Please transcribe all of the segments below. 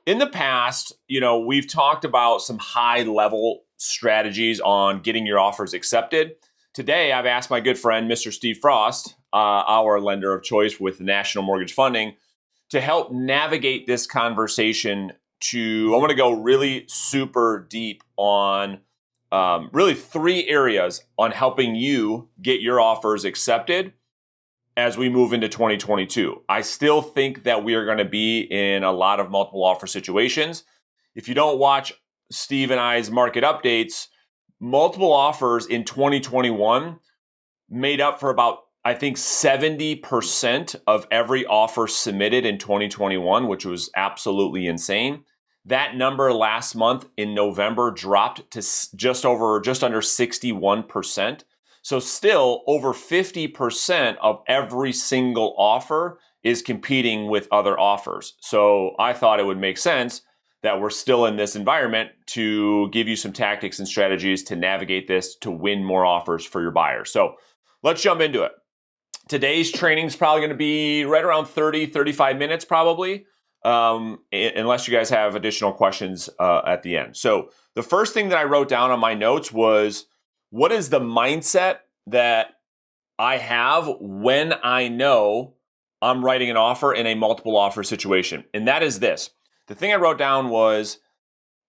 in the past, we've talked about some high level strategies on getting your offers accepted. Today, I've asked my good friend, Mr. Steve Frost, our lender of choice with National Mortgage Funding, to help navigate this conversation I want to go really super deep on really 3 areas on helping you get your offers accepted as we move into 2022. I still think that we are going to be in a lot of multiple offer situations. If you don't watch Steve and I's market updates, multiple offers in 2021 made up for about, I think, 70% of every offer submitted in 2021, which was absolutely insane. That number last month in November dropped to just under 61%. So still over 50% of every single offer is competing with other offers. So I thought it would make sense that we're still in this environment to give you some tactics and strategies to navigate this to win more offers for your buyer. So let's jump into it. Today's training is probably going to be right around 35 minutes probably, unless you guys have additional questions at the end. So the first thing that I wrote down on my notes was, what is the mindset that I have when I know I'm writing an offer in a multiple offer situation? And that is this. The thing I wrote down was,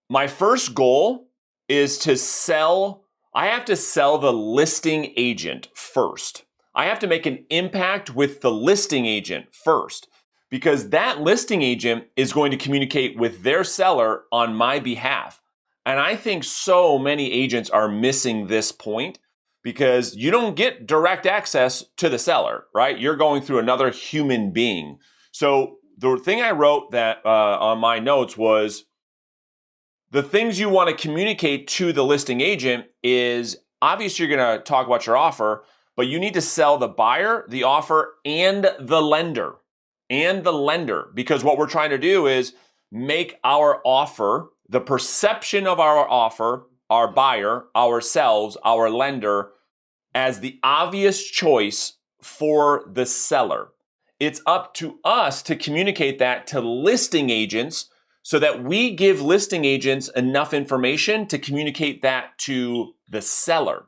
my first goal is to sell. I have to sell the listing agent first. I have to make an impact with the listing agent first, because that listing agent is going to communicate with their seller on my behalf. And I think so many agents are missing this point because you don't get direct access to the seller, right? You're going through another human being. So the thing I wrote that on my notes was, the things you want to communicate to the listing agent is, obviously you're going to talk about your offer, but you need to sell the buyer, the offer, and the lender. Because what we're trying to do is make our offer, the perception of our offer, our buyer, ourselves, our lender, as the obvious choice for the seller. It's up to us to communicate that to listing agents so that we give listing agents enough information to communicate that to the seller.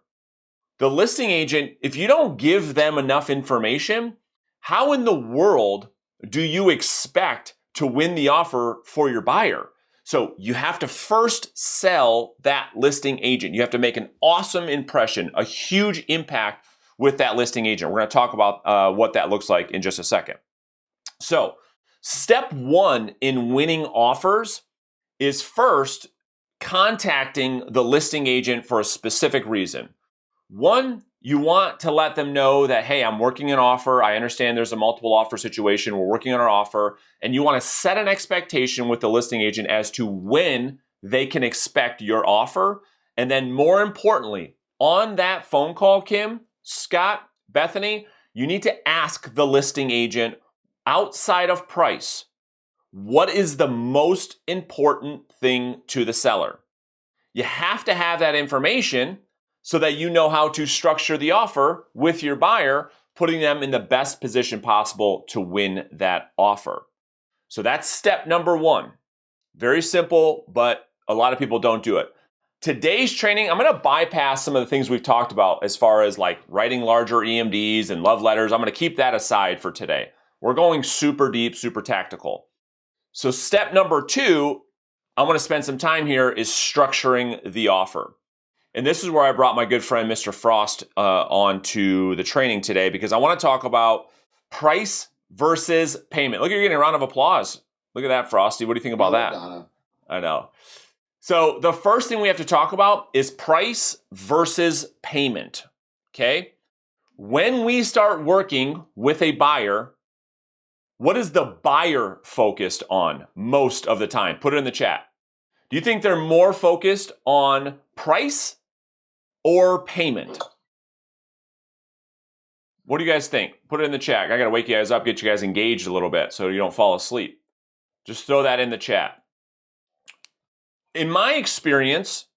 The listing agent, if you don't give them enough information, how in the world do you expect to win the offer for your buyer? So you have to first sell that listing agent. You have to make an awesome impression, a huge impact with that listing agent. We're going to talk about what that looks like in just a second. So step 1 in winning offers is first contacting the listing agent for a specific reason. 1, you want to let them know that, hey, I'm working an offer. I understand there's a multiple offer situation. We're working on our offer. And you want to set an expectation with the listing agent as to when they can expect your offer. And then more importantly, on that phone call, Kim, Scott, Bethany, you need to ask the listing agent, outside of price, what is the most important thing to the seller? You have to have that information so that you know how to structure the offer with your buyer, putting them in the best position possible to win that offer. So that's step number 1. Very simple, but a lot of people don't do it. Today's training, I'm going to bypass some of the things we've talked about as far as like writing larger EMDs and love letters. I'm going to keep that aside for today. We're going super deep, super tactical. So step number 2, I want to spend some time here is structuring the offer. And this is where I brought my good friend, Mr. Frost, onto the training today, because I want to talk about price versus payment. Look, you're getting a round of applause. Look at that, Frosty. What do you think about that? Donna. I know. So the first thing we have to talk about is price versus payment, okay? When we start working with a buyer, what is the buyer focused on most of the time? Put it in the chat. Do you think they're more focused on price or payment? What do you guys think? Put it in the chat. I got to wake you guys up, get you guys engaged a little bit so you don't fall asleep. Just throw that in the chat. In my experience,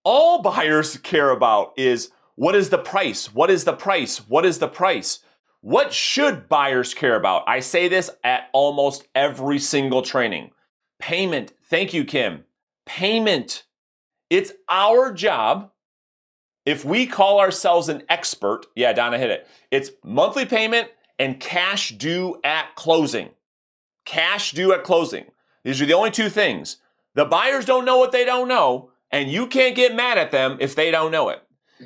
all buyers care about is, what is the price? What is the price? What is the price? What should buyers care about? I say this at almost every single training. Payment. Thank you, Kim. Payment. It's our job. If we call ourselves an expert, yeah, Donna hit it. It's monthly payment and cash due at closing. Cash due at closing. These are the only two things. The buyers don't know what they don't know, and you can't get mad at them if they don't know it.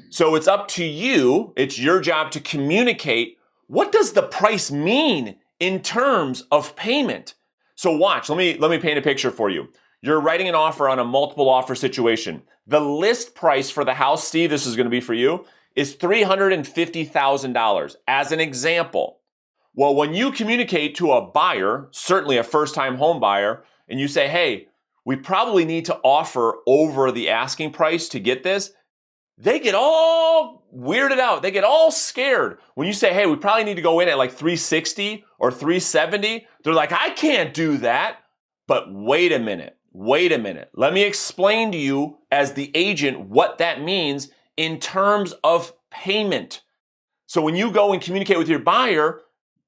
So it's up to you. It's your job to communicate, what does the price mean in terms of payment? So watch, let me paint a picture for you. You're writing an offer on a multiple offer situation. The list price for the house, Steve, this is going to be for you, is $350,000 as an example. Well, when you communicate to a buyer, certainly a first-time home buyer, and you say, hey, we probably need to offer over the asking price to get this, they get all weirded out. They get all scared. When you say, hey, we probably need to go in at like 360 or 370, they're like, I can't do that. But wait a minute. Let me explain to you as the agent what that means in terms of payment. So when you go and communicate with your buyer,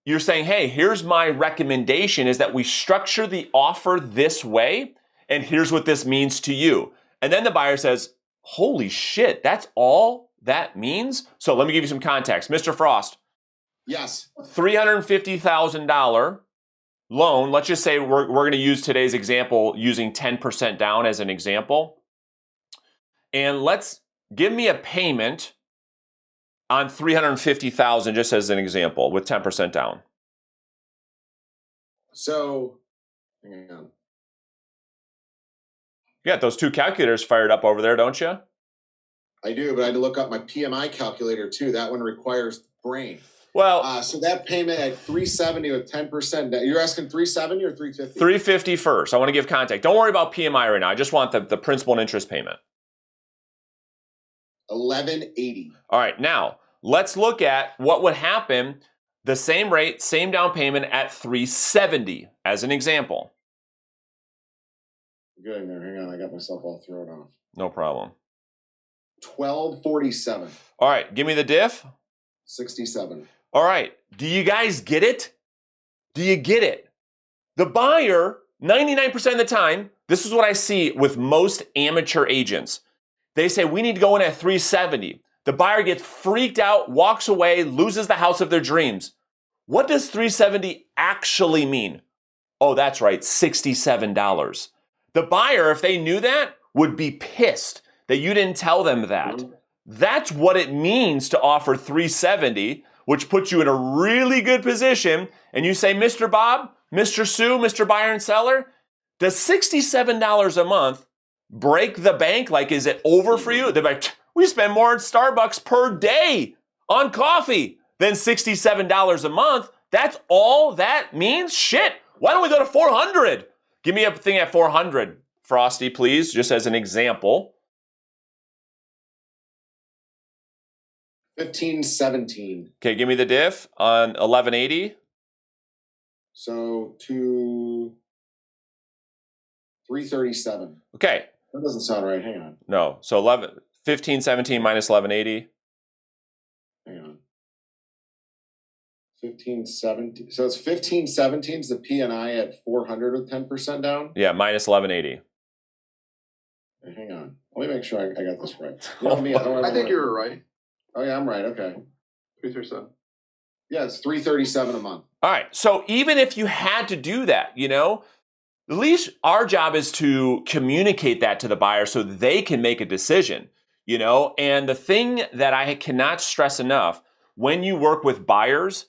you're saying, hey, here's my recommendation is that we structure the offer this way, and here's what this means to you. And then the buyer says, holy shit, that's all that means? So let me give you some context. Mr. Frost. Yes. $350,000 loan. Let's just say we're going to use today's example using 10% down as an example. And let's give me a payment on $350,000 just as an example with 10% down. So, hang on. You got those two calculators fired up over there, don't you? I do, but I had to look up my PMI calculator too. That one requires brain. Well, so that payment at 370 with 10%. You're asking 370 or 350? 350 first. I want to give context. Don't worry about PMI right now. I just want the principal and interest payment. 1180. All right, now let's look at what would happen. The same rate, same down payment at 370 as an example. Good in there. Hang on, I got myself all thrown off. No problem. 1247. All right, give me the diff. 67. All right, do you guys get it? Do you get it? The buyer, 99% of the time, this is what I see with most amateur agents. They say, we need to go in at 370. The buyer gets freaked out, walks away, loses the house of their dreams. What does 370 actually mean? Oh, that's right, $67. The buyer, if they knew that, would be pissed that you didn't tell them that. That's what it means to offer 370, which puts you in a really good position. And you say, Mr. Bob, Mr. Sue, Mr. Buyer and Seller, does $67 a month break the bank? Like, is it over for you? They're like, we spend more at Starbucks per day on coffee than $67 a month. That's all that means? Shit. Why don't we go to 400? Give me a thing at 400, Frosty, please, just as an example. 1517. Okay, give me the diff on 1180. So to 337. Okay. That doesn't sound right. Hang on. No. So 1517 minus 1180. Hang on. 1517. So it's 1517 is the P&I at 400 with 10% down? Yeah, minus 1180. Hang on. Let me make sure I got this right. I think you were right. Oh, yeah, I'm right. Okay. 337. Yeah, it's 337 a month. All right. So even if you had to do that, at least our job is to communicate that to the buyer so they can make a decision, And the thing that I cannot stress enough, when you work with buyers,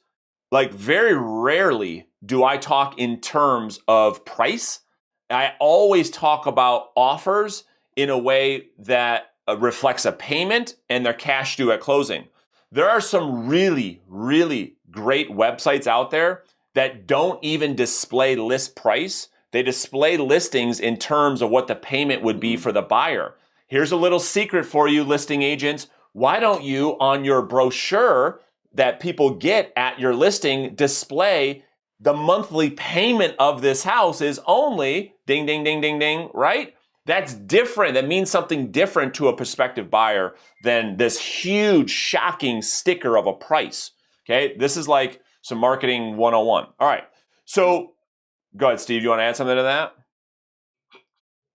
like very rarely do I talk in terms of price. I always talk about offers in a way that reflects a payment and their cash due at closing. There are some really, really great websites out there that don't even display list price. They display listings in terms of what the payment would be for the buyer. Here's a little secret for you, listing agents. Why don't you, on your brochure that people get at your listing, display the monthly payment of this house is only ding, ding, ding, ding, ding, right? That's different. That means something different to a prospective buyer than this huge, shocking sticker of a price. Okay, this is like some marketing 101. All right, so go ahead, Steve. You want to add something to that?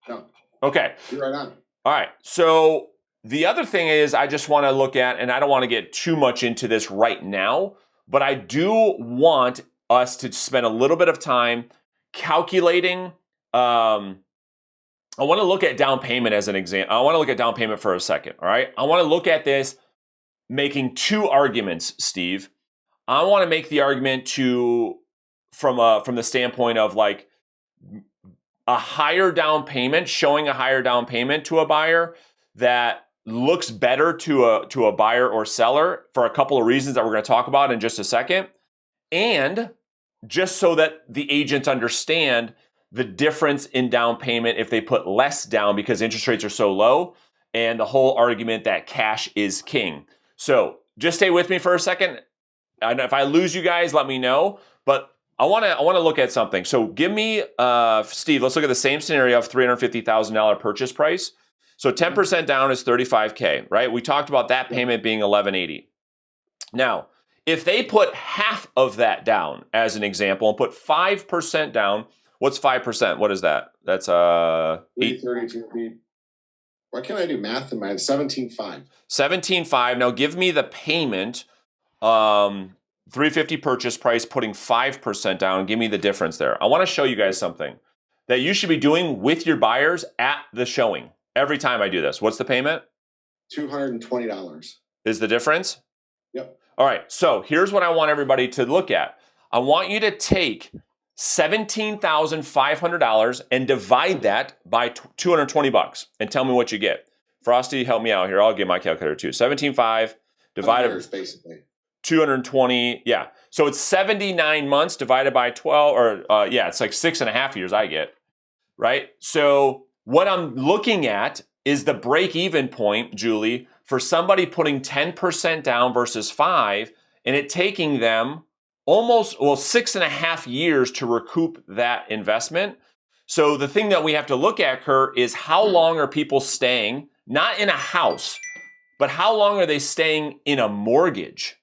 No, Okay. you're right on. All right. So the other thing is I just want to look at, and I don't want to get too much into this right now, but I do want us to spend a little bit of time calculating. I want to look at down payment as an example. I want to look at down payment for a second. All right. I want to look at this making two arguments, Steve. I want to make the argument from the standpoint of like a higher down payment, showing a higher down payment to a buyer that looks better to a buyer or seller for a couple of reasons that we're going to talk about in just a second. And just so that the agents understand the difference in down payment if they put less down because interest rates are so low, and the whole argument that cash is king. So just stay with me for a second. And if I lose you guys, let me know. But I want to look at something. So give me, Steve, let's look at the same scenario of $350,000 purchase price. So 10% down is $35K, right? We talked about that payment being $1,180. Now, if they put half of that down as an example and put 5% down, what's 5%? What is that? That's 332. Why can't I do math in my head? 17.5. 17.5. Now give me the payment. 350 purchase price, putting 5% down. Give me the difference there. I want to show you guys something that you should be doing with your buyers at the showing. Every time I do this, what's the payment? $220. Is the difference? Yep. All right. So here's what I want everybody to look at. I want you to take $17,500 and divide that by $220 and tell me what you get. Frosty, help me out here. I'll get my calculator too. 17.5 divided basically 220. Yeah. So it's 79 months divided by 12, or it's like 6.5 years I get, right? So what I'm looking at is the break-even point, Julie, for somebody putting 10% down versus 5, and it taking them almost 6.5 years to recoup that investment. So the thing that we have to look at, Kurt, is how long are people staying, not in a house, but how long are they staying in a mortgage?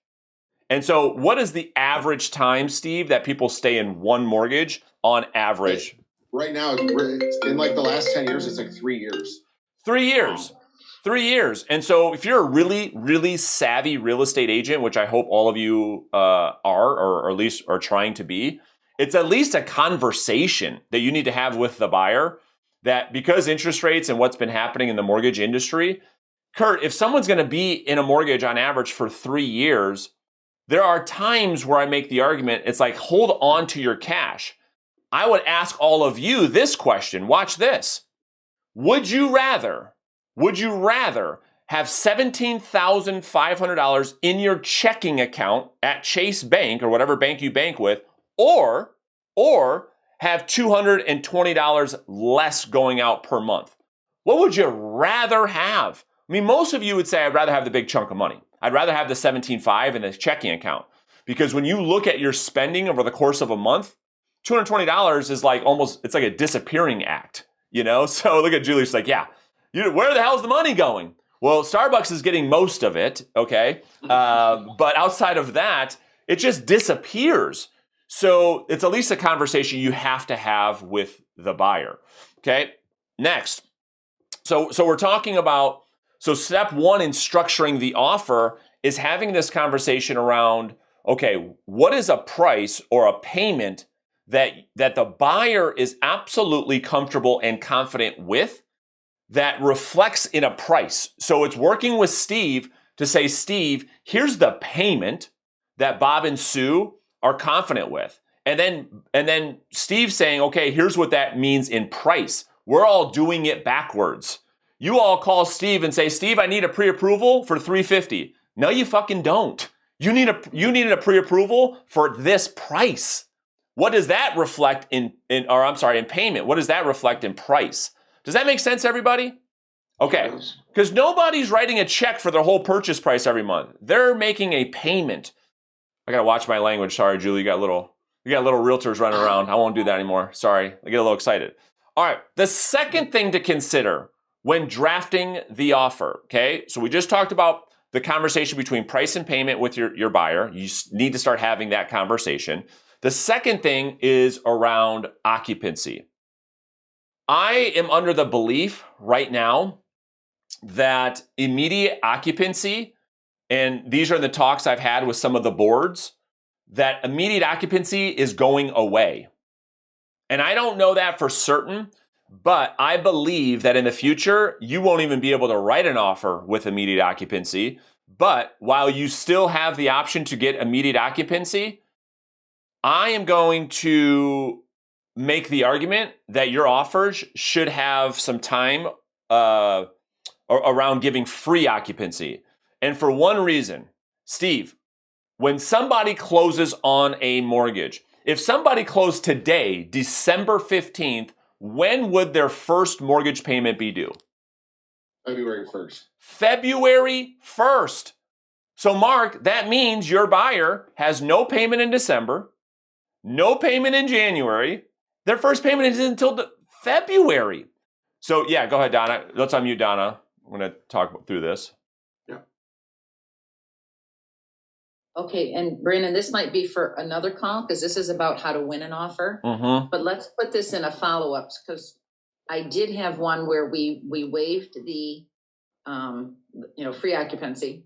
And so what is the average time, Steve, that people stay in one mortgage on average? Right now, in like the last 10 years, it's like 3 years. 3 years. Wow. 3 years. And so if you're a really, really savvy real estate agent, which I hope all of you are, or at least are trying to be, it's at least a conversation that you need to have with the buyer that because interest rates and what's been happening in the mortgage industry, Kurt, if someone's going to be in a mortgage on average for 3 years, there are times where I make the argument, it's like, hold on to your cash. I would ask all of you this question. Watch this. Would you rather have $17,500 in your checking account at Chase Bank or whatever bank you bank with, or have $220 less going out per month? What would you rather have? I mean, most of you would say, I'd rather have the big chunk of money. I'd rather have the 17.5 in the checking account. Because when you look at your spending over the course of a month, $220 is like it's like a disappearing act, you know? So look at Julie, she's like, yeah, where the hell's the money going? Well, Starbucks is getting most of it, okay? But outside of that, it just disappears. So it's at least a conversation you have to have with the buyer, okay? Next. So we're talking about, so step one in structuring the offer is having this conversation around, okay, what is a price or a payment that the buyer is absolutely comfortable and confident with that reflects in a price. So it's working with Steve to say, Steve, here's the payment that Bob and Sue are confident with. And then Steve saying, okay, here's what that means in price. We're all doing it backwards. You all call Steve and say, Steve, I need a pre-approval for $350. No, you fucking don't. You needed a pre-approval for this price. What does that reflect in payment? What does that reflect in price? Does that make sense, everybody? Okay, because nobody's writing a check for their whole purchase price every month. They're making a payment. I gotta watch my language. Sorry, Julie, you got little realtors running around. I won't do that anymore. Sorry, I get a little excited. All right, the second thing to consider when drafting the offer, okay? So we just talked about the conversation between price and payment with your buyer. You need to start having that conversation. The second thing is around occupancy. I am under the belief right now that immediate occupancy, and these are the talks I've had with some of the boards, that immediate occupancy is going away. And I don't know that for certain, but I believe that in the future, you won't even be able to write an offer with immediate occupancy. But while you still have the option to get immediate occupancy, I am going to make the argument that your offers should have some time around giving free occupancy. And for one reason, Steve, when somebody closes on a mortgage, if somebody closed today, December 15th, when would their first mortgage payment be due? February 1st. February 1st. So, Mark, that means your buyer has no payment in December, no payment in January. Their first payment isn't until February. So, yeah, go ahead, Donna. Let's unmute Donna. I'm going to talk through this. Okay, and Brandon, this might be for another call because this is about how to win an offer. Mm-hmm. But let's put this in a follow-up because I did have one where we waived the free occupancy,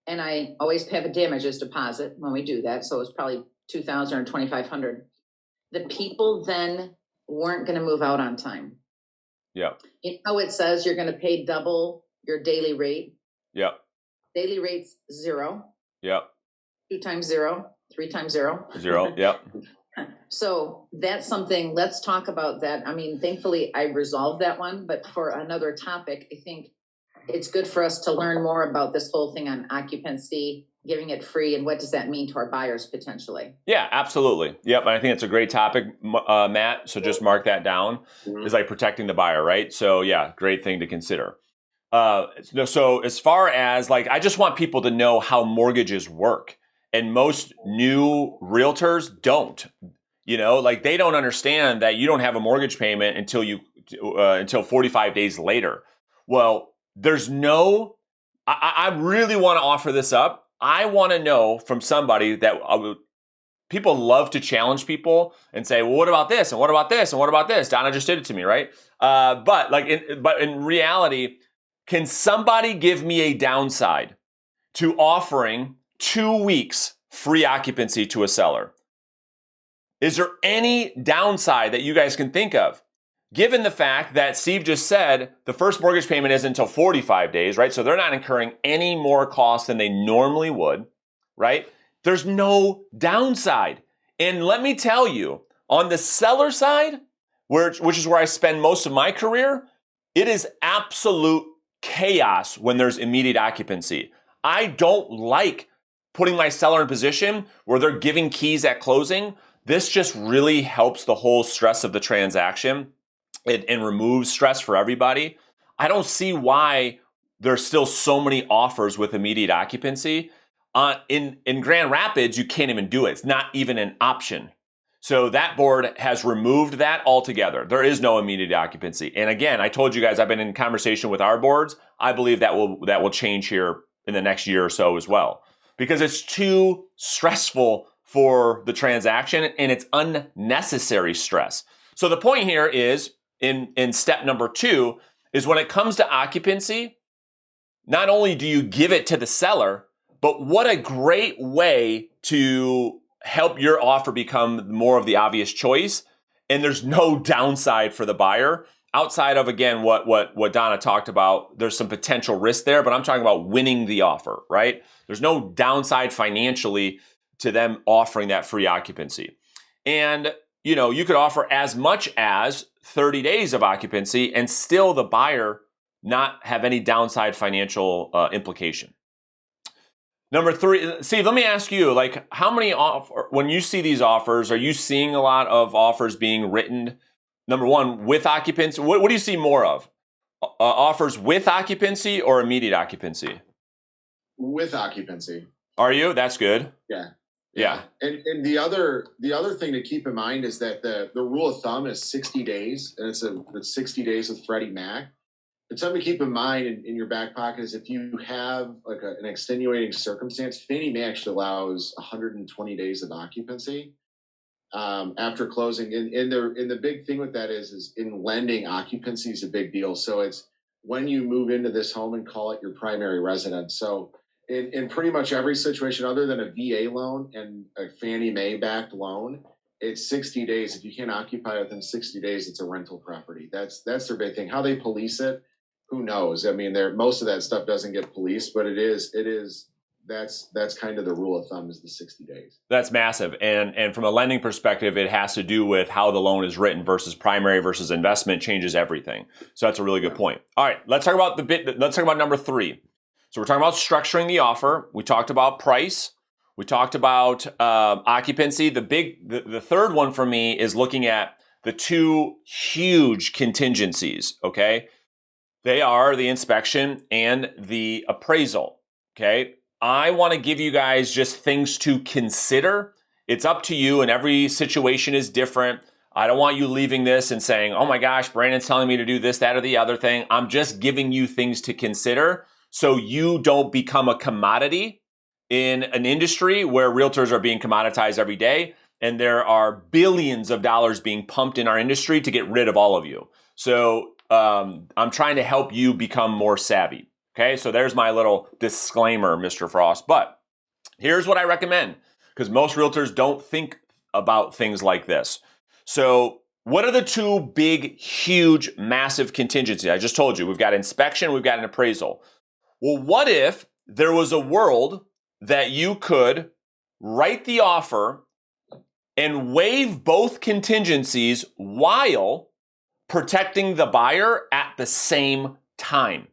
and I always have a damages deposit when we do that. So it's probably $2,000 or $2,500. The people then weren't going to move out on time. Yeah. You know, it says you're going to pay double your daily rate. Yeah. Daily rate's 0. Yeah. 2 times 0, 3 times 0. 0. Yep. So that's something, let's talk about that. I mean, thankfully I resolved that one, but for another topic, I think it's good for us to learn more about this whole thing on occupancy, giving it free, and what does that mean to our buyers potentially? Yeah, absolutely. Yep. And I think it's a great topic, Matt. So just mark that down. Is like protecting the buyer, right? So yeah, great thing to consider. So as far as like, I just want people to know how mortgages work. And most new realtors don't, like they don't understand that you don't have a mortgage payment until 45 days later. Well, I really want to offer this up. I want to know from somebody that people love to challenge people and say, well, what about this? And what about this? And what about this? Donna just did it to me, right? But in reality, can somebody give me a downside to offering 2 weeks free occupancy to a seller? Is there any downside that you guys can think of? Given the fact that Steve just said the first mortgage payment isn't until 45 days, right? So they're not incurring any more costs than they normally would, right? There's no downside. And let me tell you, on the seller side, which is where I spend most of my career, it is absolute chaos when there's immediate occupancy. I don't like putting my seller in a position where they're giving keys at closing. This just really helps the whole stress of the transaction and removes stress for everybody. I don't see why there's still so many offers with immediate occupancy. In Grand Rapids, you can't even do it. It's not even an option. So that board has removed that altogether. There is no immediate occupancy. And again, I told you guys I've been in conversation with our boards. I believe that will change here in the next year or so as well, because it's too stressful for the transaction and it's unnecessary stress. So the point here is in step number 2 is when it comes to occupancy, not only do you give it to the seller, but what a great way to help your offer become more of the obvious choice. And there's no downside for the buyer outside of, again, what Donna talked about. There's some potential risk there, but I'm talking about winning the offer, right? There's no downside financially to them offering that free occupancy. And, you could offer as much as 30 days of occupancy and still the buyer not have any downside financial implication. Number 3, Steve, let me ask you, like, how many when you see these offers, are you seeing a lot of offers being written? Number 1, with occupancy. What do you see more of? Offers with occupancy or immediate occupancy? With occupancy. Are you? That's good. Yeah. And the other thing to keep in mind is that the rule of thumb is 60 days, and it's 60 days with Freddie Mac. And something to keep in mind in your back pocket is if you have like an extenuating circumstance, Fannie Mae actually allows 120 days of occupancy. after closing. And the big thing with that is in lending, occupancy is a big deal. So it's when you move into this home and call it your primary residence. So in pretty much every situation other than a VA loan and a Fannie Mae backed loan, it's 60 days. If you can't occupy within 60 days, it's a rental property. That's their big thing. How they police it, who knows? I mean, most of that stuff doesn't get policed, but that's kind of the rule of thumb is the 60 days. That's massive. And from a lending perspective, it has to do with how the loan is written versus primary versus investment changes everything. So that's a really good point. All right, let's talk about number 3. So we're talking about structuring the offer. We talked about price. We talked about occupancy. The third one for me is looking at the 2 huge contingencies, okay? They are the inspection and the appraisal, okay? I want to give you guys just things to consider. It's up to you, and every situation is different. I don't want you leaving this and saying, oh my gosh, Brandon's telling me to do this, that, or the other thing. I'm just giving you things to consider so you don't become a commodity in an industry where realtors are being commoditized every day, and there are billions of dollars being pumped in our industry to get rid of all of you. So I'm trying to help you become more savvy. Okay, so there's my little disclaimer, Mr. Frost. But here's what I recommend, because most realtors don't think about things like this. So what are the 2 big, huge, massive contingencies? I just told you, we've got inspection, we've got an appraisal. Well, what if there was a world that you could write the offer and waive both contingencies while protecting the buyer at the same time?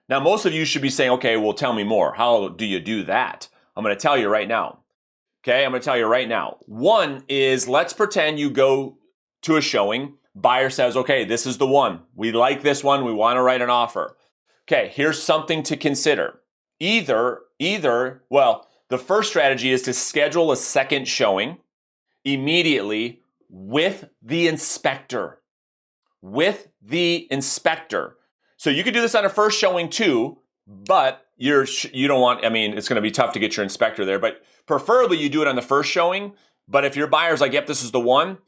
Now, most of you should be saying, okay, well, tell me more. How do you do that? I'm going to tell you right now. Okay, I'm going to tell you right now. One is, let's pretend you go to a showing. Buyer says, okay, this is the one. We like this one. We want to write an offer. Okay, here's something to consider. Well, the first strategy is to schedule a second showing immediately with the inspector. So you could do this on a first showing too, but you don't want, it's going to be tough to get your inspector there, but preferably you do it on the first showing. But if your buyer's like, yep, this is the one,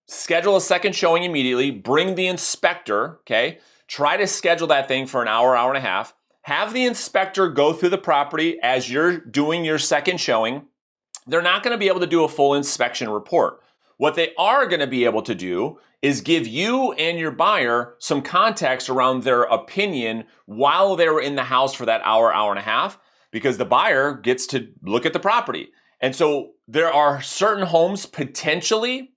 schedule a second showing immediately, bring the inspector, okay? Try to schedule that thing for an hour, hour and a half. Have the inspector go through the property as you're doing your second showing. They're not going to be able to do a full inspection report. What they are going to be able to do is give you and your buyer some context around their opinion while they were in the house for that hour, hour and a half, because the buyer gets to look at the property. And so there are certain homes potentially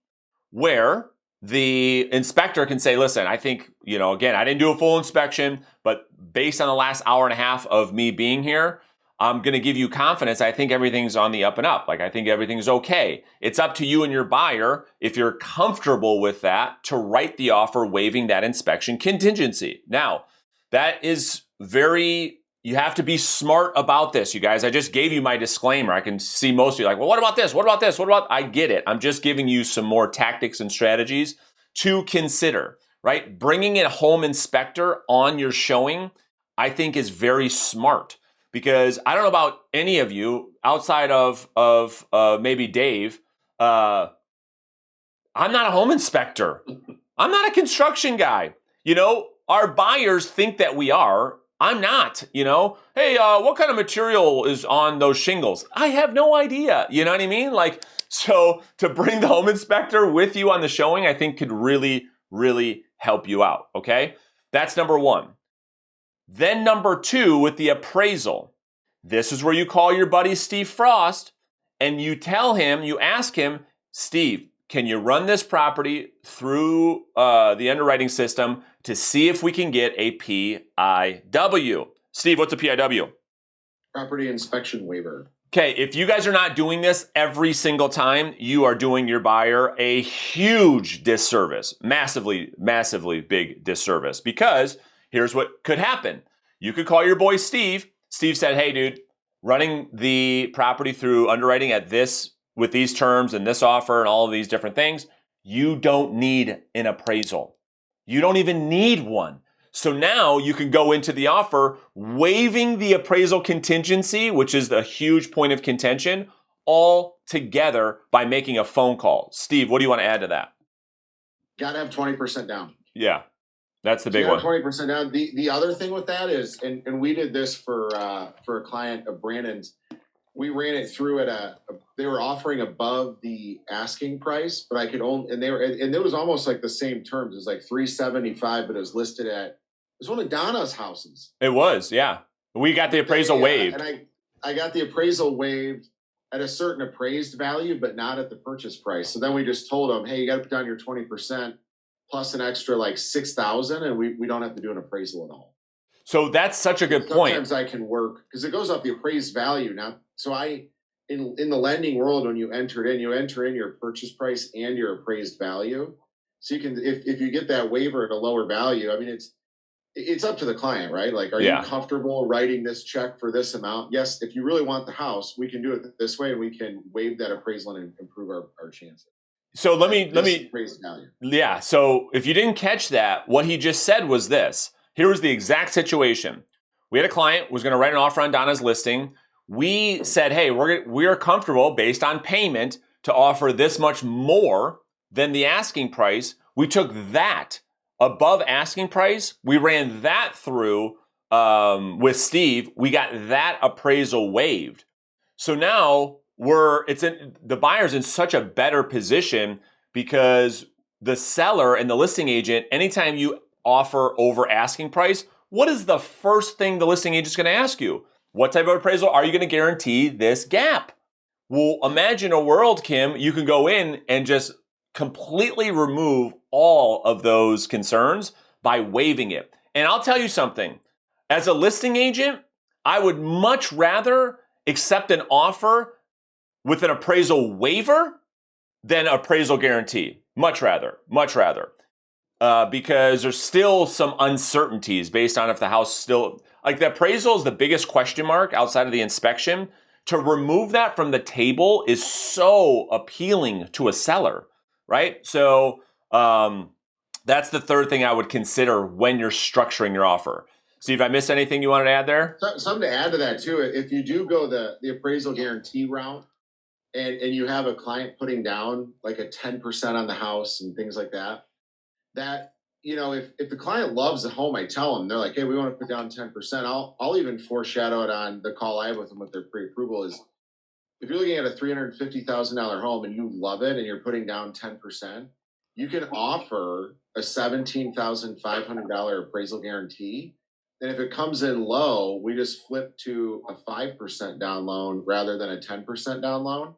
where the inspector can say, listen, I think, again, I didn't do a full inspection, but based on the last hour and a half of me being here, I'm going to give you confidence. I think everything's on the up and up. Like, I think everything's okay. It's up to you and your buyer, if you're comfortable with that, to write the offer waiving that inspection contingency. Now, that is you have to be smart about this, you guys. I just gave you my disclaimer. I can see most of you like, well, what about this? What about this? What about, I get it. I'm just giving you some more tactics and strategies to consider, right? Bringing a home inspector on your showing, I think, is very smart. Because I don't know about any of you outside of maybe Dave. I'm not a home inspector. I'm not a construction guy. Our buyers think that we are. I'm not. Hey, what kind of material is on those shingles? I have no idea. You know what I mean? So to bring the home inspector with you on the showing, I think could really, really help you out. Okay, that's number 1. Then number 2, with the appraisal, this is where you call your buddy Steve Frost and you ask him, Steve, can you run this property through the underwriting system to see if we can get a PIW? Steve, what's a PIW? Property inspection waiver. Okay, if you guys are not doing this every single time, you are doing your buyer a huge disservice, massively, massively big disservice, because here's what could happen. You could call your boy Steve. Steve said, hey, dude, running the property through underwriting with these terms and this offer and all of these different things, you don't need an appraisal. You don't even need one. So now you can go into the offer waiving the appraisal contingency, which is the huge point of contention, all together by making a phone call. Steve, what do you want to add to that? Got to have 20% down. Yeah, that's the So big one. 20% down. The other thing with that is, and we did this for a client of Brandon's. We ran it through at they were offering above the asking price, but I could only, and it was almost like the same terms. It was like 375, but it was listed at, it was one of Donna's houses. It was, yeah. We got the appraisal waived. And I got the appraisal waived at a certain appraised value, but not at the purchase price. So then we just told them, hey, you got to put down your 20% plus an extra like 6,000, and we don't have to do an appraisal at all. So that's such a good point. Sometimes I can work because it goes off the appraised value. Now, so in the lending world, when you enter in your purchase price and your appraised value. So you can, if you get that waiver at a lower value, I mean, it's up to the client, right? Like, are you comfortable writing this check for this amount? Yes. If you really want the house, we can do it this way, and we can waive that appraisal and improve our chances. So let me appraised value. Yeah. So if you didn't catch that, what he just said was this. Here was the exact situation. We had a client who was going to write an offer on Donna's listing. We said, hey, we're comfortable based on payment to offer this much more than the asking price. We took that above asking price. We ran that through with Steve. We got that appraisal waived. So now the buyer's in such a better position because the seller and the listing agent, anytime you offer over asking price, what is the first thing the listing agent's going to ask you? What type of appraisal are you going to guarantee this gap? Well, imagine a world, Kim, you can go in and just completely remove all of those concerns by waiving it. And I'll tell you something. As a listing agent, I would much rather accept an offer with an appraisal waiver than appraisal guarantee. Much rather. Because there's still some uncertainties based on if the house still, like the appraisal is the biggest question mark outside of the inspection. To remove that from the table is so appealing to a seller, right? So that's the third thing I would consider when you're structuring your offer. Steve, I missed anything you wanted to add there? Something to add to that too. If you do go the appraisal guarantee route, and you have a client putting down like a 10% on the house and things like that, if the client loves the home, I tell them, they're like, hey, we want to put down 10%. I'll even foreshadow it on the call I have with them with their pre-approval is, if you're looking at a $350,000 home and you love it and you're putting down 10%, you can offer a $17,500 appraisal guarantee. And if it comes in low, we just flip to a 5% down loan rather than a 10% down loan.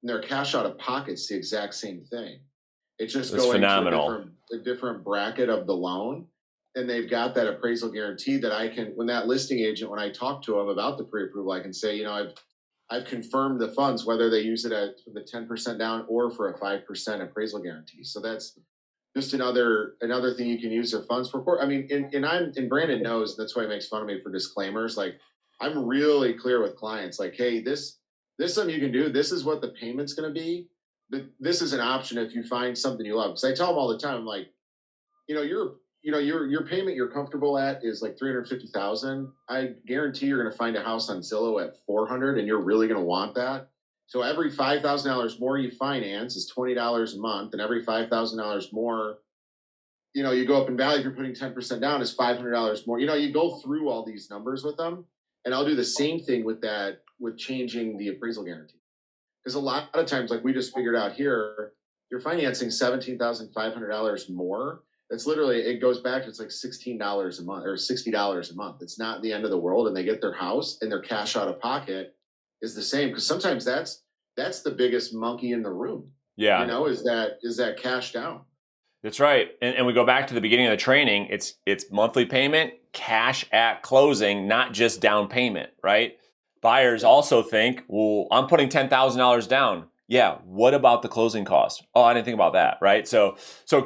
And their cash out of pocket's the exact same thing. It's just going to a different bracket of the loan. And they've got that appraisal guarantee that I can, when that listing agent, when I talk to them about the pre-approval, I can say, I've confirmed the funds, whether they use it for the 10% down or for a 5% appraisal guarantee. So that's just another thing you can use their funds for. I mean, and Brandon knows, that's why he makes fun of me for disclaimers. Like, I'm really clear with clients, like, hey, this is something you can do. This is what the payment's going to be. This is an option if you find something you love. Because I tell them all the time, I'm like, your payment you're comfortable at is like $350,000. I guarantee you're going to find a house on Zillow at $400,000, and you're really going to want that. So every $5,000 more you finance is $20 a month, and every $5,000 more, you go up in value. If you're putting 10% down, is $500 more. You go through all these numbers with them, and I'll do the same thing with that with changing the appraisal guarantee. Because a lot of times, like we just figured out here, you're financing $17,500 more. That's literally, it goes back to, it's like $16 a month or $60 a month. It's not the end of the world. And they get their house, and their cash out of pocket is the same. Because sometimes that's the biggest monkey in the room. Yeah. Is that cash down. That's right. And we go back to the beginning of the training. It's monthly payment, cash at closing, not just down payment, right? Buyers also think, well, I'm putting $10,000 down. Yeah, what about the closing cost? Oh, I didn't think about that, right? So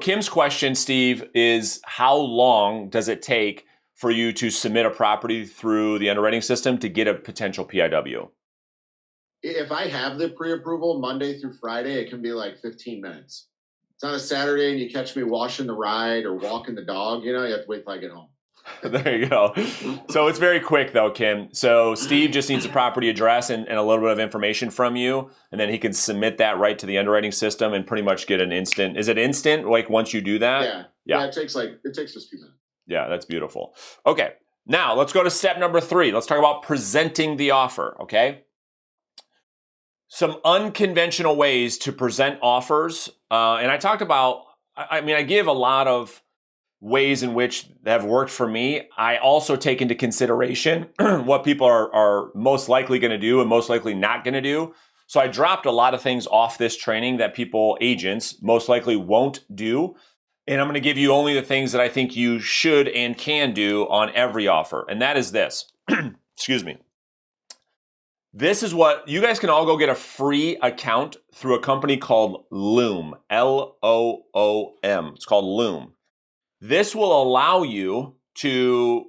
Kim's question, Steve, is how long does it take for you to submit a property through the underwriting system to get a potential PIW? If I have the pre-approval Monday through Friday, it can be like 15 minutes. It's on a Saturday and you catch me washing the ride or walking the dog, you have to wait till I get home. There you go. So it's very quick though, Kim. So Steve just needs a property address and a little bit of information from you, and then he can submit that right to the underwriting system and pretty much get an instant. Is it instant? Like once you do that? Yeah. It takes just a few minutes. Yeah, that's beautiful. Okay, now let's go to step number 3. Let's talk about presenting the offer. Okay. Some unconventional ways to present offers, and I talked about. I mean, I give a lot of ways in which have worked for me. I also take into consideration what people are most likely going to do and most likely not going to do. So I dropped a lot of things off this training that people, agents, most likely won't do. And I'm going to give you only the things that I think you should and can do on every offer. And that is this. Excuse me. This is what you guys can all go get a free account through a company called Loom, Loom. It's called Loom. This will allow you to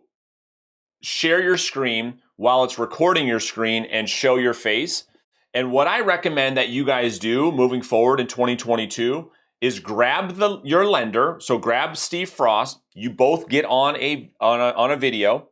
share your screen while it's recording your screen and show your face. And what I recommend that you guys do moving forward in 2022 is grab your lender. So grab Steve Frost. You both get on a video.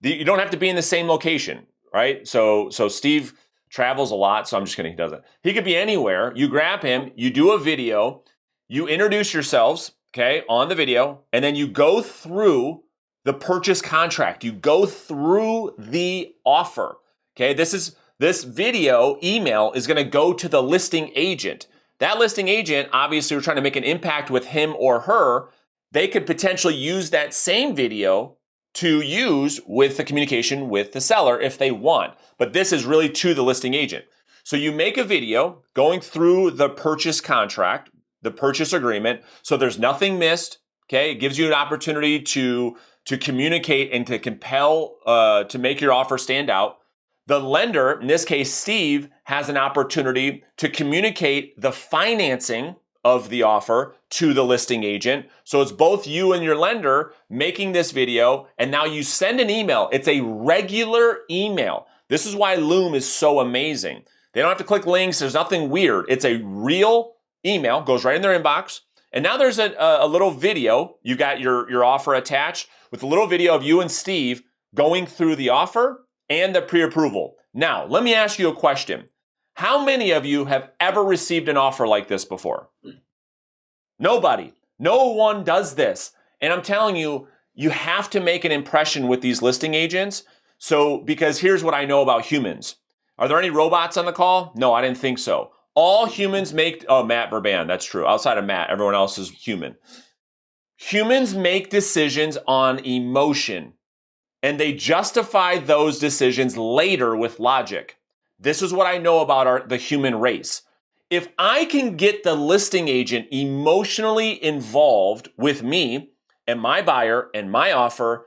You don't have to be in the same location, right? So Steve travels a lot. So I'm just kidding. He doesn't. He could be anywhere. You grab him. You do a video. You introduce yourselves. Okay, on the video, and then you go through the purchase contract. You go through the offer. Okay, this video email is going to go to the listing agent. That listing agent, obviously, we're trying to make an impact with him or her. They could potentially use that same video to use with the communication with the seller if they want. But this is really to the listing agent. So you make a video going through the purchase contract, the purchase agreement, so there's nothing missed. Okay, it gives you an opportunity to communicate and to compel to make your offer stand out. The lender, in this case Steve, has an opportunity to communicate the financing of the offer to the listing agent. So it's both you and your lender making this video, and now you send an email. It's a regular email. This is why Loom is so amazing. They don't have to click links. There's nothing weird. It's a real email, goes right in their inbox. And now there's a little video. You got your offer attached with a little video of you and Steve going through the offer and the pre-approval. Now, let me ask you a question. How many of you have ever received an offer like this before? Nobody. No one does this. And I'm telling you, you have to make an impression with these listing agents. So, because here's what I know about humans. Are there any robots on the call? No, I didn't think so. All humans make, Matt Verban, that's true. Outside of Matt, everyone else is human. Humans make decisions on emotion, and they justify those decisions later with logic. This is what I know about the human race. If I can get the listing agent emotionally involved with me and my buyer and my offer,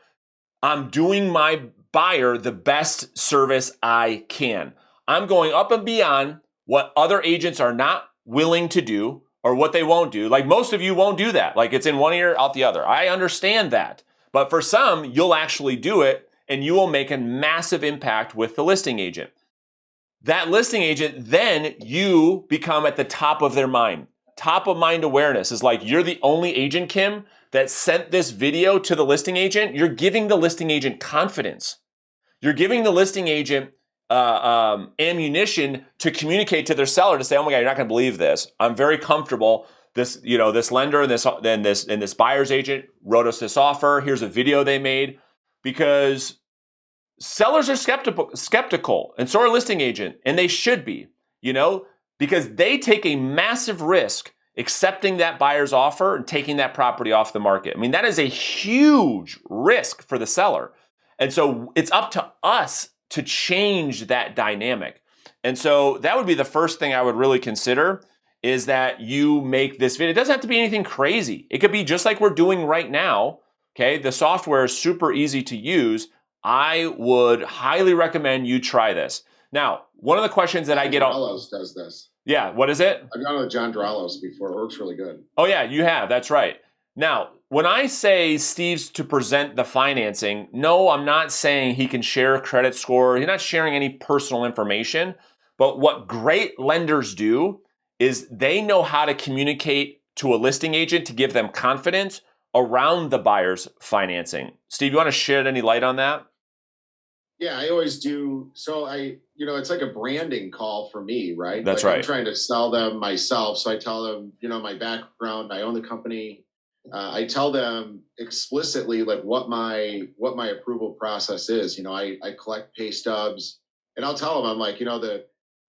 I'm doing my buyer the best service I can. I'm going up and beyond what other agents are not willing to do or what they won't do. Like most of you won't do that. Like it's in one ear, out the other. I understand that. But for some, you'll actually do it and you will make a massive impact with the listing agent. That listing agent, then you become at the top of their mind. Top of mind awareness is like you're the only agent, Kim, that sent this video to the listing agent. You're giving the listing agent confidence. You're giving the listing agent ammunition to communicate to their seller to say, "Oh my God, you're not going to believe this. I'm very comfortable. This lender and this buyer's agent wrote us this offer. Here's a video they made." Because sellers are skeptical, and so are listing agent, and they should be, because they take a massive risk accepting that buyer's offer and taking that property off the market. I mean, that is a huge risk for the seller. And so it's up to us to change that dynamic. And so that would be the first thing I would really consider is that you make this video. It doesn't have to be anything crazy. It could be just like we're doing right now. Okay. The software is super easy to use. I would highly recommend you try this. Now, one of the questions that I get on Dorello's does this. Yeah, what is it? I've gone with John Dorello's before. It works really good. Oh yeah, you have. That's right. Now, when I say Steve's to present the financing, no, I'm not saying he can share a credit score. He's not sharing any personal information. But what great lenders do is they know how to communicate to a listing agent to give them confidence around the buyer's financing. Steve, you want to shed any light on that? Yeah, I always do. So it's like a branding call for me, right? That's like right. I'm trying to sell them myself. So I tell them, my background, I own the company. I tell them explicitly like what my approval process is. I collect pay stubs, and I'll tell them, I'm like,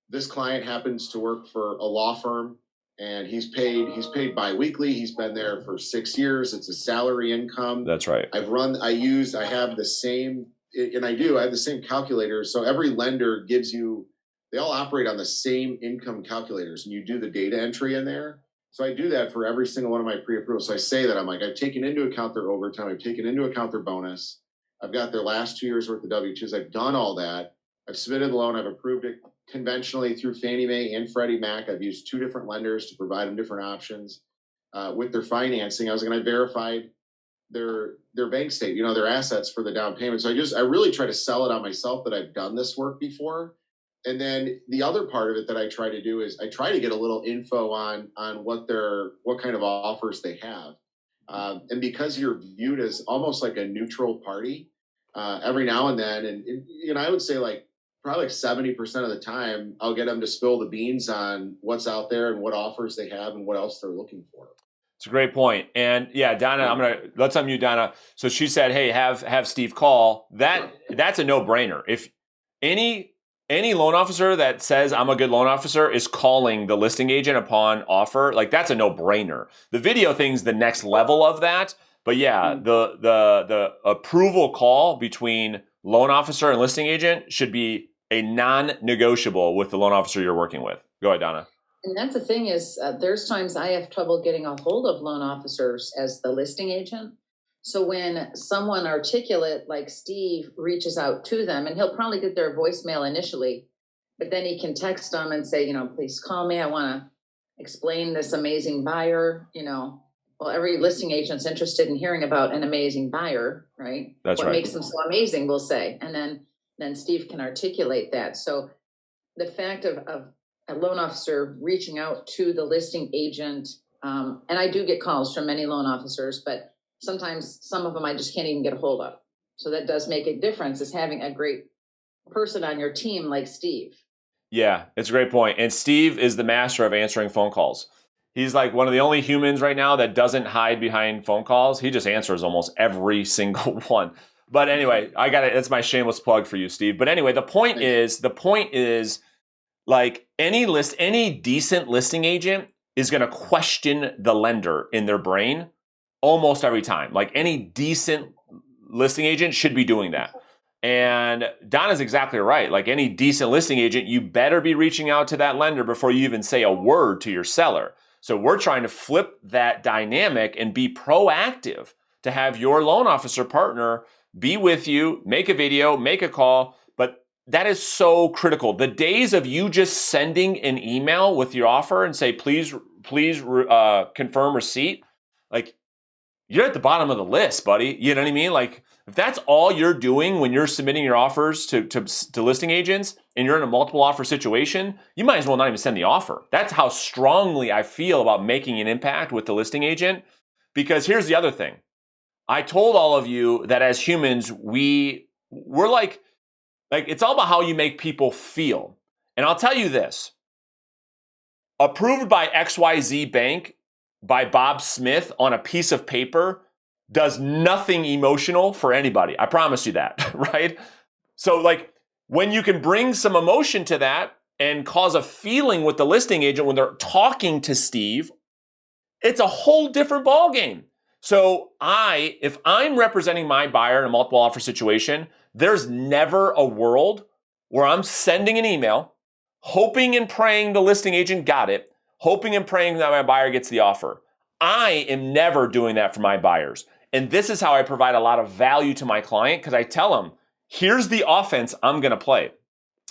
this client happens to work for a law firm, and he's paid biweekly. He's been there for 6 years. It's a salary income. That's right. I have the same, and I have the same calculators. So every lender they all operate on the same income calculators, and you do the data entry in there. So I do that for every single one of my pre-approvals. So I say that I've taken into account their overtime. I've taken into account their bonus. I've got their last 2 years worth of W-2s. I've done all that. I've submitted the loan. I've approved it conventionally through Fannie Mae and Freddie Mac. I've used 2 different lenders to provide them different options with their financing. I verified their bank statement, their assets for the down payment. So I really try to sell it on myself that I've done this work before. And then the other part of it that I try to do is I try to get a little info on what kind of offers they have. And because you're viewed as almost like a neutral party every now and then, and I would say probably 70% of the time, I'll get them to spill the beans on what's out there and what offers they have and what else they're looking for. It's a great point. And yeah, Donna, let's unmute Donna. So she said, hey, have Steve call. That's a no-brainer. If any loan officer that says I'm a good loan officer is calling the listing agent upon offer, that's a no-brainer. The video thing's the next level of that. But yeah, the approval call between loan officer and listing agent should be a non-negotiable with the loan officer you're working with. Go ahead, Donna. And that's the thing is, there's times I have trouble getting a hold of loan officers as the listing agent. So when someone articulate like Steve reaches out to them, and he'll probably get their voicemail initially, but then he can text them and say, please call me. I want to explain this amazing buyer. Well, every listing agent's interested in hearing about an amazing buyer, right? That's what right. makes them so amazing, we'll say. And then Steve can articulate that. So the fact of a loan officer reaching out to the listing agent, and I do get calls from many loan officers, but sometimes some of them I just can't even get a hold of. So that does make a difference, is having a great person on your team like Steve. Yeah, it's a great point. And Steve is the master of answering phone calls. He's like one of the only humans right now that doesn't hide behind phone calls. He just answers almost every single one. But anyway, I got it. That's my shameless plug for you, Steve. But anyway, the point is any decent listing agent is going to question the lender in their brain almost every time. Any decent listing agent should be doing that. And Donna's exactly right. Any decent listing agent, you better be reaching out to that lender before you even say a word to your seller. So we're trying to flip that dynamic and be proactive to have your loan officer partner be with you, make a video, make a call. But that is so critical. The days of you just sending an email with your offer and say, please confirm receipt, you're at the bottom of the list, buddy. You know what I mean? If that's all you're doing when you're submitting your offers to listing agents and you're in a multiple offer situation, you might as well not even send the offer. That's how strongly I feel about making an impact with the listing agent. Because here's the other thing. I told all of you that as humans, we're it's all about how you make people feel. And I'll tell you this. Approved by XYZ Bank by Bob Smith on a piece of paper does nothing emotional for anybody. I promise you that, right? So when you can bring some emotion to that and cause a feeling with the listing agent when they're talking to Steve, it's a whole different ballgame. So if I'm representing my buyer in a multiple offer situation, there's never a world where I'm sending an email, hoping and praying the listing agent got it, hoping and praying that my buyer gets the offer. I am never doing that for my buyers. And this is how I provide a lot of value to my client, because I tell them, here's the offense I'm going to play,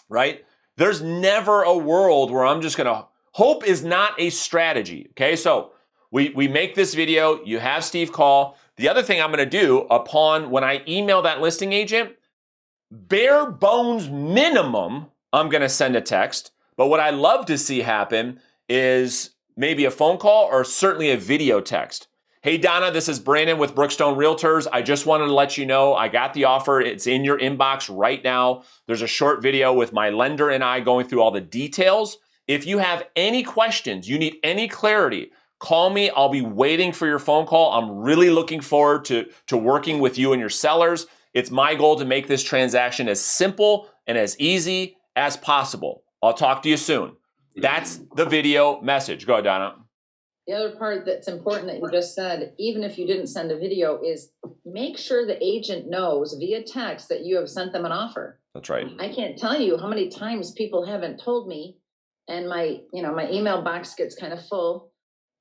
right? There's never a world where I'm just going to, hope is not a strategy, okay? So we make this video, you have Steve call. The other thing I'm going to do when I email that listing agent, bare bones minimum, I'm going to send a text. But what I love to see happen is maybe a phone call or certainly a video text. Hey, Donna, this is Brandon with Brookstone Realtors. I just wanted to let you know I got the offer. It's in your inbox right now. There's a short video with my lender and I going through all the details. If you have any questions, you need any clarity, call me. I'll be waiting for your phone call. I'm really looking forward to working with you and your sellers. It's my goal to make this transaction as simple and as easy as possible. I'll talk to you soon. That's the video message. Go ahead, Donna. The other part that's important that you just said, even if you didn't send a video, is make sure the agent knows via text that you have sent them an offer. That's right. I can't tell you how many times people haven't told me, and my email box gets kind of full.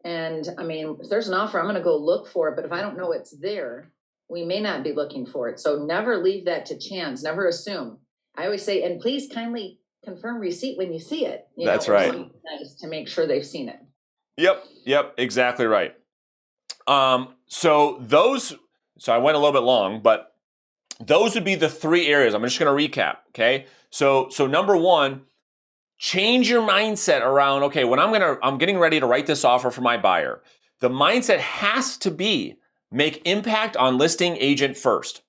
And I mean, if there's an offer, I'm going to go look for it. But if I don't know it's there, we may not be looking for it. So never leave that to chance. Never assume. I always say, and please kindly confirm receipt when you see it. That's right. Nice to make sure they've seen it. Yep, exactly right. So I went a little bit long, but those would be the three areas. I'm just going to recap. Okay. So number one, change your mindset around, okay, when I'm getting ready to write this offer for my buyer, the mindset has to be make impact on listing agent first.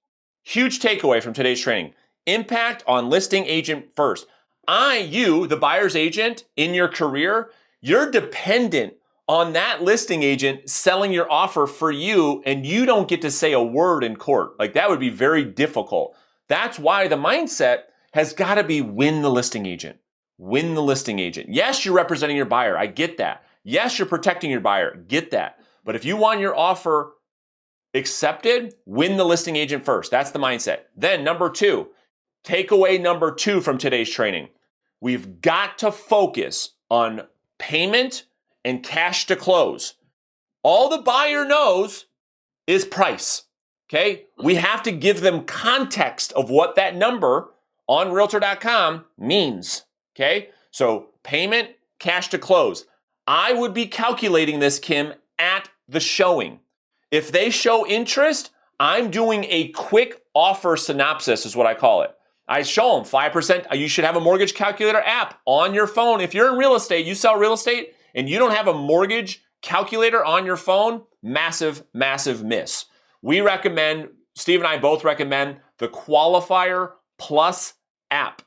Huge takeaway from today's training. Impact on listing agent first. You, the buyer's agent in your career, you're dependent on that listing agent selling your offer for you, and you don't get to say a word in court. Like, that would be very difficult. That's why the mindset has got to be win the listing agent. Win the listing agent. Yes, you're representing your buyer. I get that. Yes, you're protecting your buyer. Get that. But if you want your offer accepted, win the listing agent first. That's the mindset. Then number two, takeaway number two from today's training. We've got to focus on payment and cash to close. All the buyer knows is price. Okay? We have to give them context of what that number on realtor.com means. Okay? So payment, cash to close. I would be calculating this, Kim, at the showing. If they show interest, I'm doing a quick offer synopsis is what I call it. I show them 5%. You should have a mortgage calculator app on your phone. If you're in real estate, you sell real estate, and you don't have a mortgage calculator on your phone, massive, massive miss. We recommend, Steve and I both recommend the Qualifier Plus app.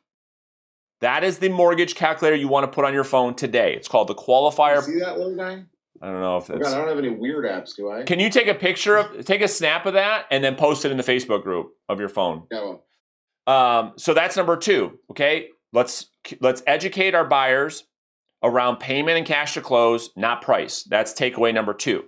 That is the mortgage calculator you want to put on your phone today. It's called the Qualifier. See that little guy? I don't know if Oh it's... God, I don't have any weird apps, do I? Can you take a snap of that and then post it in the Facebook group of your phone? Yeah, well. So that's number two, okay? Let's educate our buyers around payment and cash to close, not price. That's takeaway number two.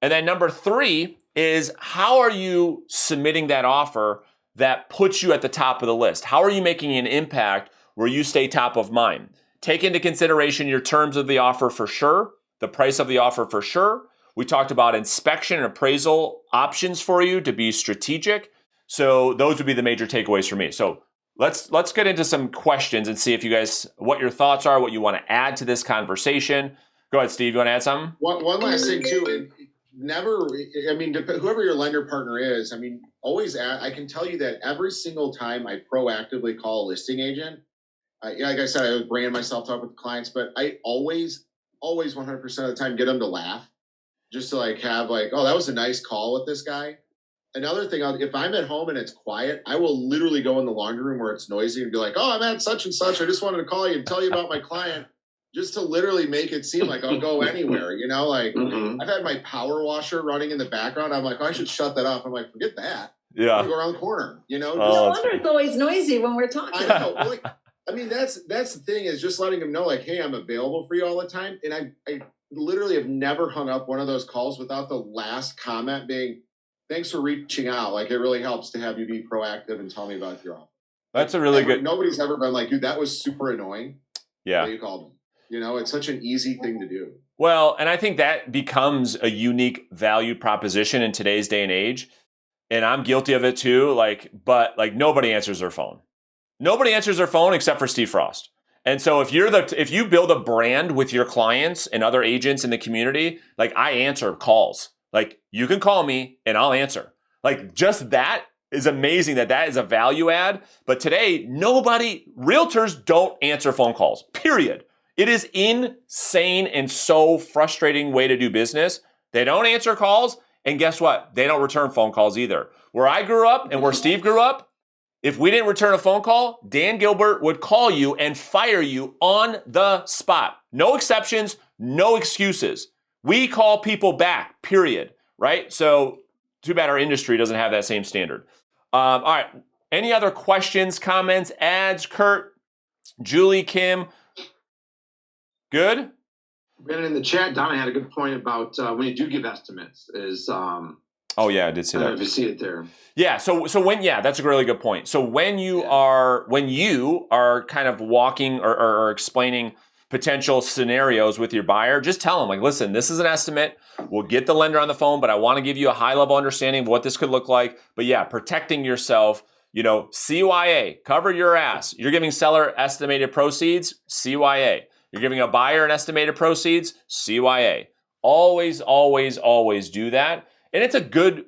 And then number three is, how are you submitting that offer that puts you at the top of the list? How are you making an impact where you stay top of mind? Take into consideration your terms of the offer for sure, the price of the offer for sure. We talked about inspection and appraisal options for you to be strategic. So those would be the major takeaways for me. So let's get into some questions and see if you guys, what your thoughts are, what you want to add to this conversation. Go ahead, Steve. You want to add something? One last thing too. Whoever your lender partner is, always I can tell you that every single time I proactively call a listing agent, like I said, I would brand myself, talk with clients, but I always 100% of the time get them to laugh, just to have oh, that was a nice call with this guy. Another thing, if I'm at home and it's quiet, I will literally go in the laundry room where it's noisy and be like, oh, I'm at such and such. I just wanted to call you and tell you about my client, just to literally make it seem like I'll go anywhere. I've had my power washer running in the background. I'm like, oh, I should shut that off. I'm like, forget that. Yeah. Go around the corner, No wonder it's always noisy when we're talking. I know. That's the thing, is just letting them know, hey, I'm available for you all the time. And I literally have never hung up one of those calls without the last comment being, thanks for reaching out. It really helps to have you be proactive and tell me about your offer. That's a really good. Nobody's ever been like, dude, that was super annoying. Yeah. You called me. It's such an easy thing to do. Well, and I think that becomes a unique value proposition in today's day and age. And I'm guilty of it too. But nobody answers their phone. Nobody answers their phone except for Steve Frost. And so if you build a brand with your clients and other agents in the community, I answer calls. You can call me and I'll answer. Just that is amazing, that is a value add. But today, realtors don't answer phone calls, period. It is insane and so frustrating way to do business. They don't answer calls. And guess what? They don't return phone calls either. Where I grew up and where Steve grew up, if we didn't return a phone call, Dan Gilbert would call you and fire you on the spot. No exceptions, no excuses. We call people back, period, right? So too bad our industry doesn't have that same standard. All right. Any other questions, comments, ads? Kurt, Julie, Kim? Good? Brandon, in the chat, Donna had a good point about when you do give estimates is, oh yeah, I did see I don't that. know if you see it there. Yeah, so that's a really good point. So when you are kind of walking or explaining potential scenarios with your buyer, just tell them like, listen, this is an estimate. We'll get the lender on the phone, but I want to give you a high level understanding of what this could look like. But yeah, protecting yourself, CYA, cover your ass. You're giving seller estimated proceeds, CYA. You're giving a buyer an estimated proceeds, CYA. Always, always, always do that. And it's a good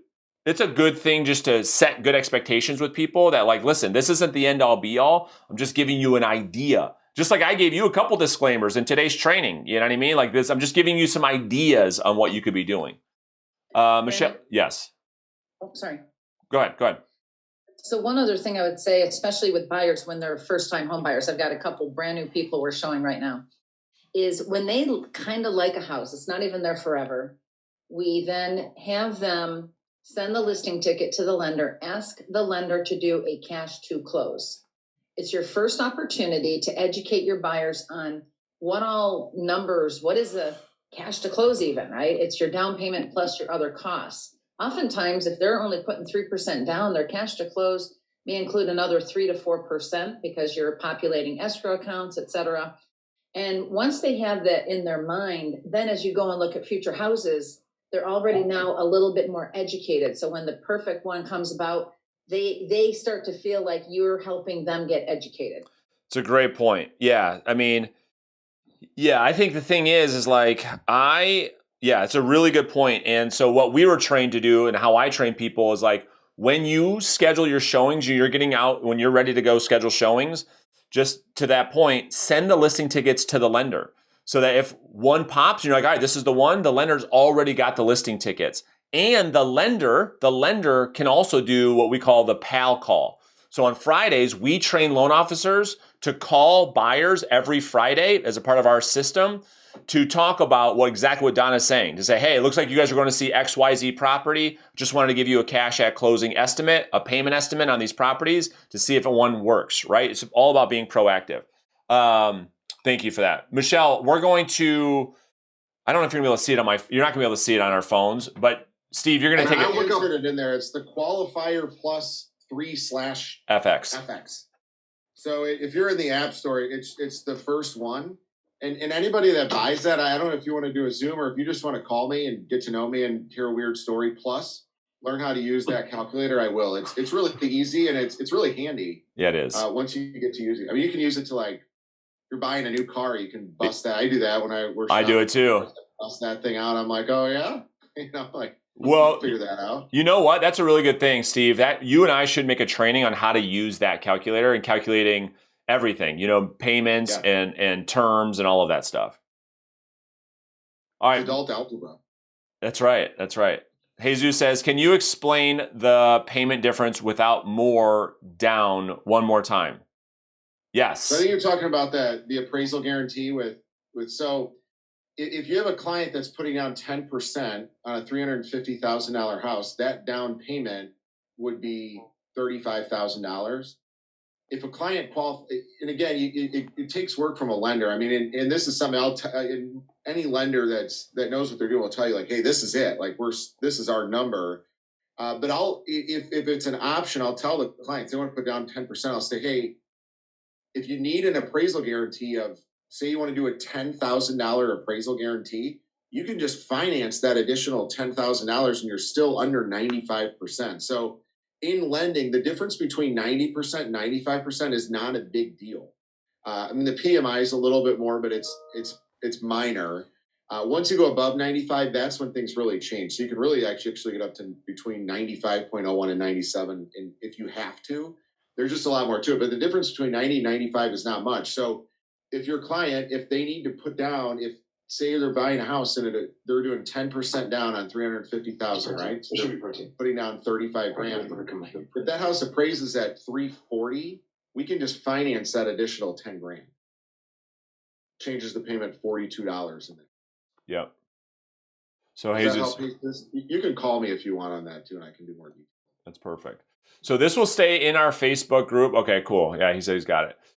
thing just to set good expectations with people that like, listen, this isn't the end all be all. I'm just giving you an idea. Just like I gave you a couple disclaimers in today's training. You know what I mean? Like this, I'm just giving you some ideas on what you could be doing. Michelle, yes. Oh, sorry. Go ahead. So one other thing I would say, especially with buyers when they're first-time home buyers, I've got a couple brand new people we're showing right now, is when they kind of like a house, it's not even there forever, we then have them send the listing ticket to the lender, ask the lender to do a cash to close. It's your first opportunity to educate your buyers on what all numbers, what is a cash to close even, right? It's your down payment plus your other costs. Oftentimes, if they're only putting 3% down, their cash to close may include another 3 to 4% because you're populating escrow accounts, et cetera. And once they have that in their mind, then as you go and look at future houses, they're already now a little bit more educated. So when the perfect one comes about, they start to feel like you're helping them get educated. It's a great point. Yeah. I mean, yeah, I think the thing is like, it's a really good point. And so what we were trained to do and how I train people is like, when you schedule your showings, you're getting out, when you're ready to go schedule showings, just to that point, send the listing tickets to the lender. So that if one pops, you're like, all right, this is the one, the lender's already got the listing tickets. And the lender can also do what we call the PAL call. So on Fridays, we train loan officers to call buyers every Friday as a part of our system to talk about exactly what Donna's saying. To say, hey, it looks like you guys are going to see XYZ property. Just wanted to give you a cash at closing estimate, a payment estimate on these properties to see if one works, right? It's all about being proactive. Thank you for that. Michelle, we're going to, I don't know if you're going to be able to see it you're not going to be able to see it on our phones, but Steve, you're going to take it. I inserted it in there. It's the qualifier plus 3/FX. So if you're in the App Store, it's the first one. And anybody that buys that, I don't know if you want to do a Zoom or if you just want to call me and get to know me and hear a weird story, plus learn how to use that calculator, I will. It's really easy and it's really handy. Yeah, it is. Once you get to use it. I mean, you can use it to like, you're buying a new car, you can bust that. I do that when I do it too. Bust that thing out. I'm like, oh yeah? Like, well, figure that out. You know what? That's a really good thing, Steve. That you and I should make a training on how to use that calculator and calculating everything, payments and terms and all of that stuff. All right. Adult algebra. That's right. Jesus says, can you explain the payment difference without more down one more time? Yes. So I think you're talking about the appraisal guarantee with so if you have a client that's putting down 10% on a $350,000 house, that down payment would be $35,000. If a client and again, it takes work from a lender. I mean, and this is something any lender that knows what they're doing will tell you, like, hey, this is it. Like this is our number. But if it's an option, I'll tell the clients they want to put down 10%. I'll say, hey, if you need an appraisal guarantee of, say you want to do a $10,000 appraisal guarantee, you can just finance that additional $10,000 and you're still under 95%. So in lending, the difference between 90% and 95% is not a big deal. I mean, the PMI is a little bit more, but it's minor. Once you go above 95, that's when things really change. So you can really actually get up to between 95.01 and 97 if you have to. There's just a lot more to it. But the difference between 90 and 95 is not much. So if your client, if they need to put down, say they're buying a house and they're doing 10% down on 350,000, right? It should be protein. Putting down 35 grand. If that house appraises at 340, we can just finance that additional 10 grand. Changes the payment $42 in it. Yep. So Does that Jesus, help you? You can call me if you want on that too, and I can do more detail. that's perfect. So this will stay in our Facebook group. Okay, cool. Yeah, he said he's got it.